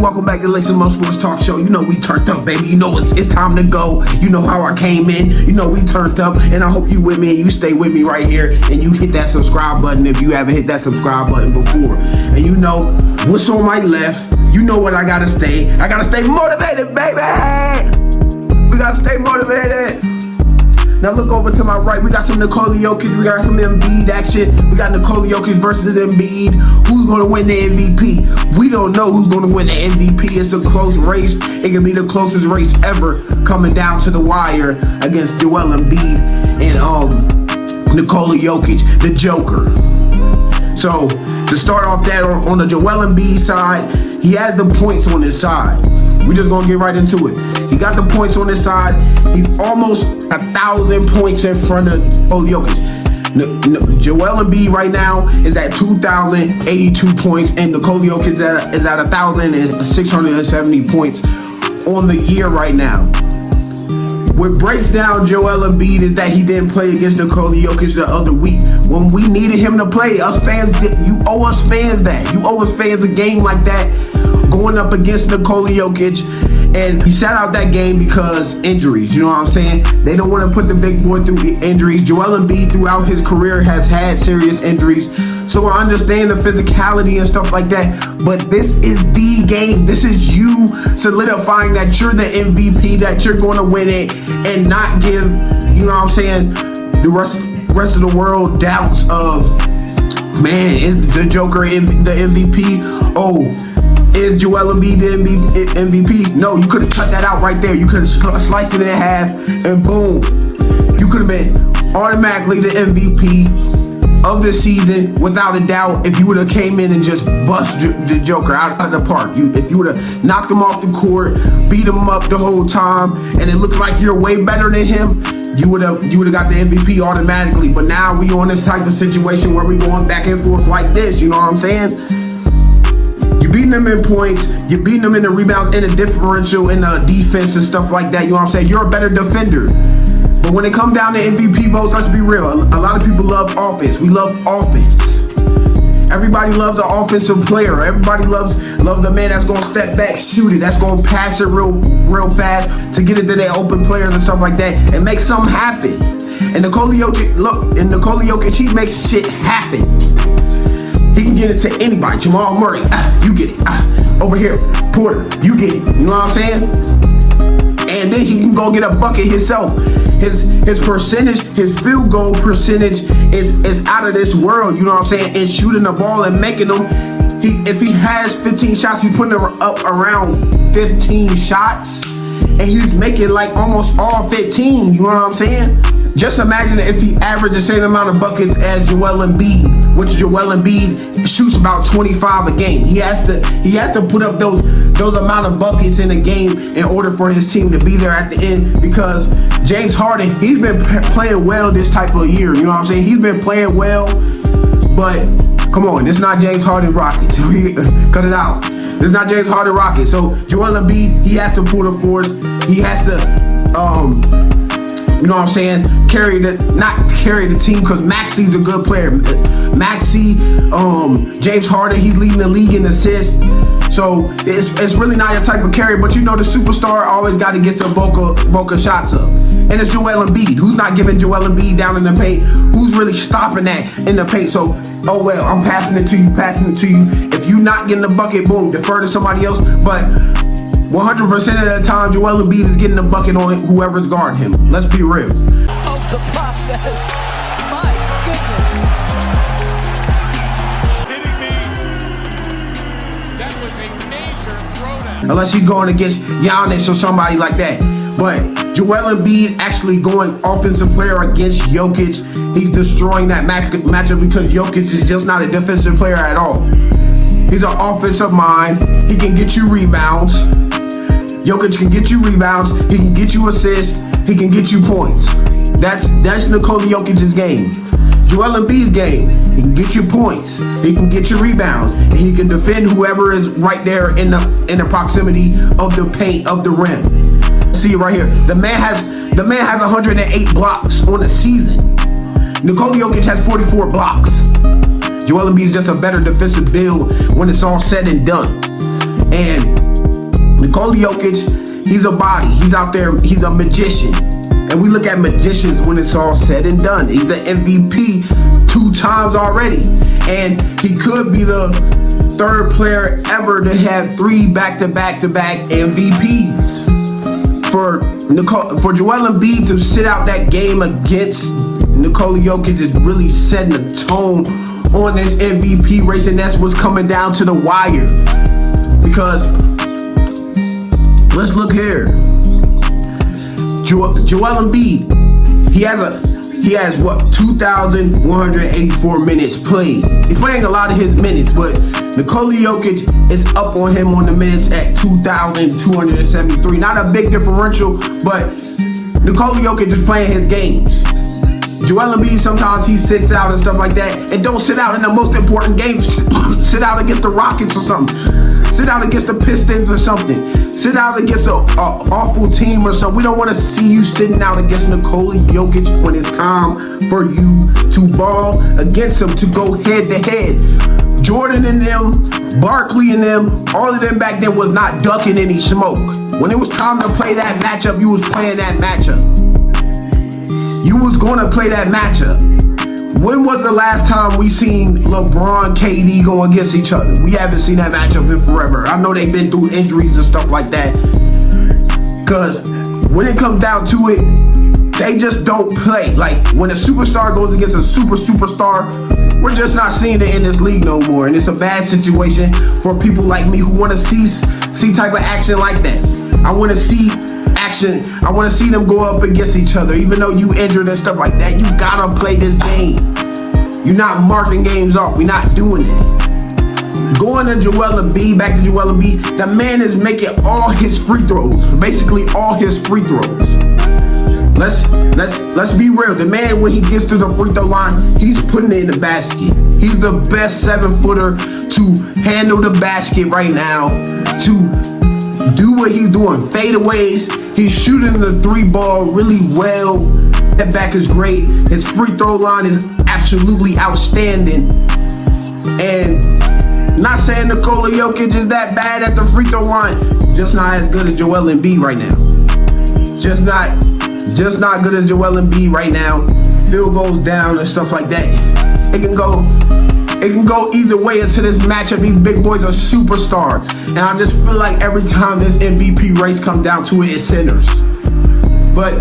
welcome back to Lexington Mo Sports Talk Show. You know we turned up, baby. You know it's time to go. You know how I came in. You know we turned up, and I hope you with me and you stay with me right here. And you hit that subscribe button if you haven't hit that subscribe button before. And you know what's on my left. You know what I gotta stay. I gotta stay motivated, baby. We gotta stay motivated. Now look over to my right. We got some Nikola Jokic. We got some Embiid action. We got Nikola Jokic versus Embiid. Who's going to win the MVP? We don't know who's going to win the MVP. It's a close race. It can be the closest race ever coming down to the wire against Joel Embiid and Nikola Jokic, the Joker. So to start off that on the Joel Embiid side, he has the points on his side. We're just going to get right into it. He got the points on his side. He's almost 1,000 points in front of Jokic. Joel Embiid right now is at 2,082 points, and Nikola Jokic is at 1,670 points on the year right now. What breaks down Joel Embiid is that he didn't play against Nikola Jokic the other week. When we needed him to play, us fans, you owe us fans that. You owe us fans a game like that, going up against Nikola Jokic. And he sat out that game because injuries, you know what I'm saying? They don't want to put the big boy through injuries. Joel Embiid throughout his career has had serious injuries. So I understand the physicality and stuff like that. But this is the game. This is you solidifying that you're the MVP, that you're going to win it, and not give, you know what I'm saying, the rest of the world doubts of, man, is the Joker the MVP? Oh, is Joel Embiid the MVP? No, you could have cut that out right there. You could have sliced it in half, and boom. You could have been automatically the MVP of the season without a doubt if you would have came in and just bust the Joker out of the park. If you would have knocked him off the court, beat him up the whole time, and it looks like you're way better than him, you would have got the MVP automatically. But now we on this type of situation where we going back and forth like this. You know what I'm saying? You're beating them in points, you're beating them in the rebounds, in the differential, in the defense and stuff like that. You know what I'm saying? You're a better defender. But when it comes down to MVP votes, let's be real. A lot of people love offense. We love offense. Everybody loves an offensive player. Everybody loves the man that's going to step back, shoot it, that's going to pass it real fast to get it to their open players and stuff like that and make something happen. And Nikola Jokic, he makes shit happen. He can get it to anybody. Jamal Murray, you get it. Over here, Porter, you get it. You know what I'm saying? And then he can go get a bucket himself. His percentage, his field goal percentage is out of this world. You know what I'm saying? And shooting the ball and making them. If he has 15 shots, he's putting up around 15 shots, and he's making like almost all 15. You know what I'm saying? Just imagine if he averaged the same amount of buckets as Joel Embiid, which Joel Embiid shoots about 25 a game. He has to put up those amount of buckets in a game in order for his team to be there at the end, because James Harden, he's been playing well this type of year. You know what I'm saying? He's been playing well, but come on, this is not James Harden Rockets. Cut it out. This is not James Harden Rockets. So Joel Embiid, he has to pull the force. He has to you know what I'm saying, not carry the team, because Maxi's a good player. Maxi, James Harden, he's leading the league in assists. So it's really not your type of carry, but you know the superstar always got to get the bulk of shots up. And it's Joel Embiid. Who's not giving Joel Embiid down in the paint? Who's really stopping that in the paint? So, oh well, I'm passing it to you. If you're not getting the bucket, boom, defer to somebody else. But 100% of the time, Joel Embiid is getting the bucket on whoever's guarding him. Let's be real. Of the process. My goodness. Kidding me? That was a major throwdown. Unless he's going against Giannis or somebody like that. But Joel Embiid actually going offensive player against Jokic, he's destroying that matchup because Jokic is just not a defensive player at all. He's an offensive mind. He can get you rebounds. Jokic can get you rebounds. He can get you assists. He can get you points. That's Nikola Jokic's game. Joel Embiid's game. He can get you points. He can get you rebounds. And he can defend whoever is right there in the proximity of the paint of the rim. See it right here. The man has 108 blocks on the season. Nikola Jokic has 44 blocks. Joel Embiid is just a better defensive build when it's all said and done. And Nikola Jokic, he's a body. He's out there. He's a magician. And we look at magicians when it's all said and done. He's an MVP 2 times already. And he could be the 3rd player ever to have 3 back-to-back-to-back MVPs. For Joel Embiid to sit out that game against Nikola Jokic is really setting the tone on this MVP race, and that's what's coming down to the wire. Because let's look here. Joel Embiid, he has what, 2,184 minutes played. He's playing a lot of his minutes, but Nikola Jokic is up on him on the minutes at 2,273. Not a big differential, but Nikola Jokic is playing his games. Joel Embiid, sometimes he sits out and stuff like that, and don't sit out in the most important games. Sit out against the Rockets or something. Sit out against the Pistons or something. Sit out against an awful team or something. We don't want to see you sitting out against Nikola Jokic when it's time for you to ball against him, to go head to head. Jordan and them, Barkley and them, all of them back then was not ducking any smoke. When it was time to play that matchup, you was playing that matchup. You was going to play that matchup. When was the last time we seen LeBron, KD go against each other? We haven't seen that matchup in forever. I know they've been through injuries and stuff like that. Because when it comes down to it, they just don't play. Like, when a superstar goes against a superstar, we're just not seeing it in this league no more. And it's a bad situation for people like me who want to see type of action like that. I want to see action. I want to see them go up against each other. Even though you injured and stuff like that, you gotta play this game. You're not marking games off. We're not doing it. Going to Joel Embiid, back to Joel Embiid, the man is making all his free throws. Basically all his free throws. Let's be real. The man, when he gets to the free throw line, he's putting it in the basket. He's the best 7-footer to handle the basket right now, to do what he's doing. Fadeaways. He's shooting the 3-ball really well. That back is great. His free throw line is absolutely outstanding. And not saying Nikola Jokic is that bad at the free throw line, just not as good as Joel Embiid right now. Just not good as Joel Embiid right now. Field goes down and stuff like that. It can go either way into this matchup. These big boys are superstars. And I just feel like every time this MVP race comes down to it, it's centers. But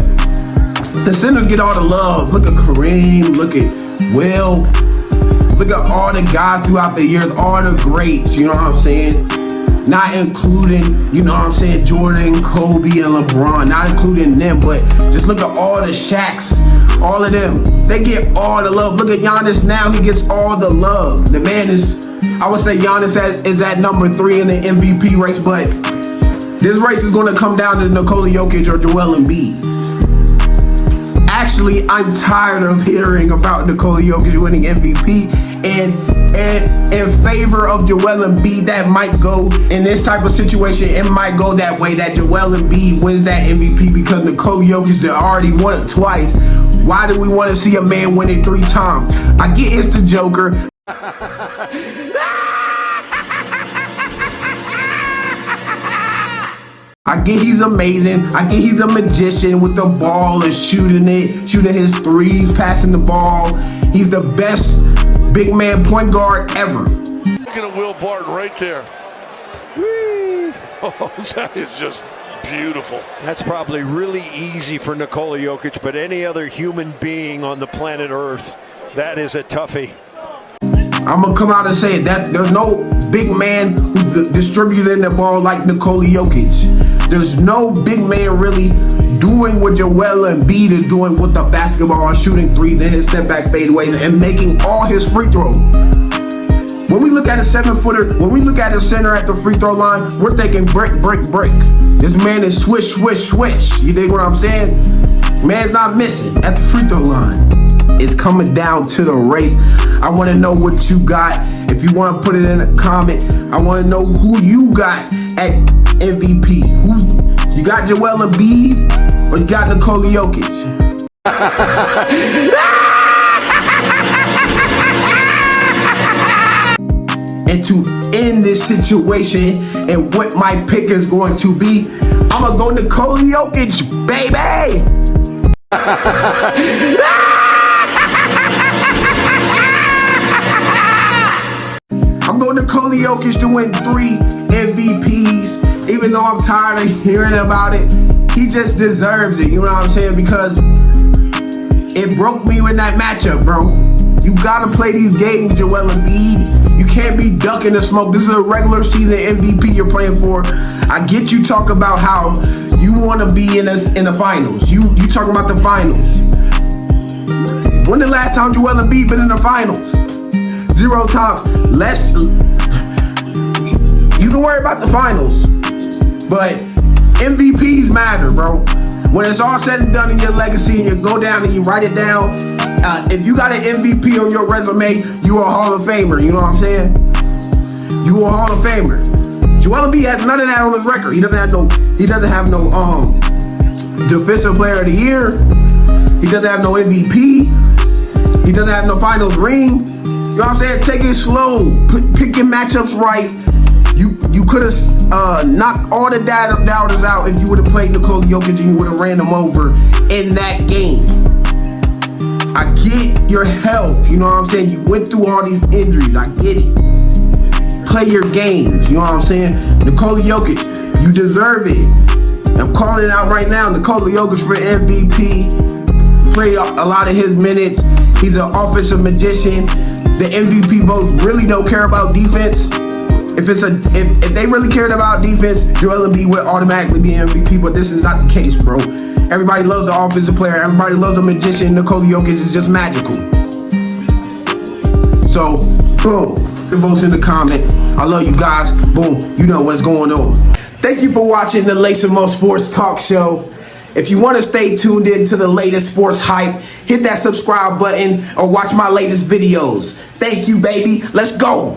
the centers get all the love. Look at Kareem, look at Will, look at all the guys throughout the years, all the greats, you know what I'm saying? Not including, you know what I'm saying, Jordan, Kobe, and LeBron. Not including them, but just look at all the Shaqs, all of them. They get all the love. Look at Giannis now. He gets all the love. The man is, I would say Giannis is at number 3 in the MVP race, but this race is going to come down to Nikola Jokic or Joel Embiid. Actually, I'm tired of hearing about Nikola Jokic winning MVP, and in favor of Joel Embiid, that might go, in this type of situation, it might go that way, that Joel Embiid wins that MVP because Nikola Jokic already won it twice. Why do we want to see a man win it 3 times? I get it's the Joker. I get he's amazing. I get he's a magician with the ball and shooting his threes, passing the ball. He's the best big man point guard ever. Look at Will Barton right there. Whee! Oh, that is just beautiful. That's probably really easy for Nikola Jokic, but any other human being on the planet Earth, that is a toughie. I'm going to come out and say it, that there's no big man who's distributing the ball like Nikola Jokic. There's no big man really doing what Joel Embiid is doing with the basketball, shooting threes and his step back fadeaways and making all his free throws. When we look at a 7-footer, when we look at a center at the free throw line, we're thinking brick. This man is swish. You dig what I'm saying? Man's not missing at the free throw line. It's coming down to the race. I want to know what you got. If you want to put it in a comment, I want to know who you got at MVP. You got Joel Embiid or you got Nikola Jokic? And to end this this situation and what my pick is going to be, I'm going to go Nikola Jokić, baby! I'm going Nikola Jokić to win 3 MVPs. Even though I'm tired of hearing about it, he just deserves it. You know what I'm saying? Because it broke me in that matchup, bro. You gotta play these games, Joel Embiid. You can't be ducking the smoke. This is a regular season MVP you're playing for. I get you talk about how you want to be in the finals. You talking about the finals. When the last time Joel Embiid been in the finals? 0 times. You can worry about the finals, but MVPs matter, bro. When it's all said and done in your legacy and you go down and you write it down, if you got an MVP on your resume, you are a Hall of Famer. You know what I'm saying? You are a Hall of Famer. Joel Embiid has none of that on his record. He doesn't have no Defensive Player of the Year. He doesn't have no MVP. He doesn't have no Finals ring. You know what I'm saying? Take it slow. Pick your matchups right. You could have knocked all the doubters out if you would have played Nikola Jokić and you would have ran him over in that game. I get your health. You know what I'm saying? You went through all these injuries. I get it. Play your games. You know what I'm saying? Nikola Jokić, you deserve it. I'm calling it out right now. Nikola Jokić for MVP. Played a lot of his minutes. He's an offensive magician. The MVP votes really don't care about defense. If they really cared about defense, Joel Embiid would automatically be MVP, but this is not the case, bro. Everybody loves the offensive player. Everybody loves the magician. Nikola Jokić is just magical. So, boom. The votes in the comment. I love you guys. Boom. You know what's going on. Thank you for watching the Lace 'Em Up Sports Talk Show. If you want to stay tuned in to the latest sports hype, hit that subscribe button or watch my latest videos. Thank you, baby. Let's go.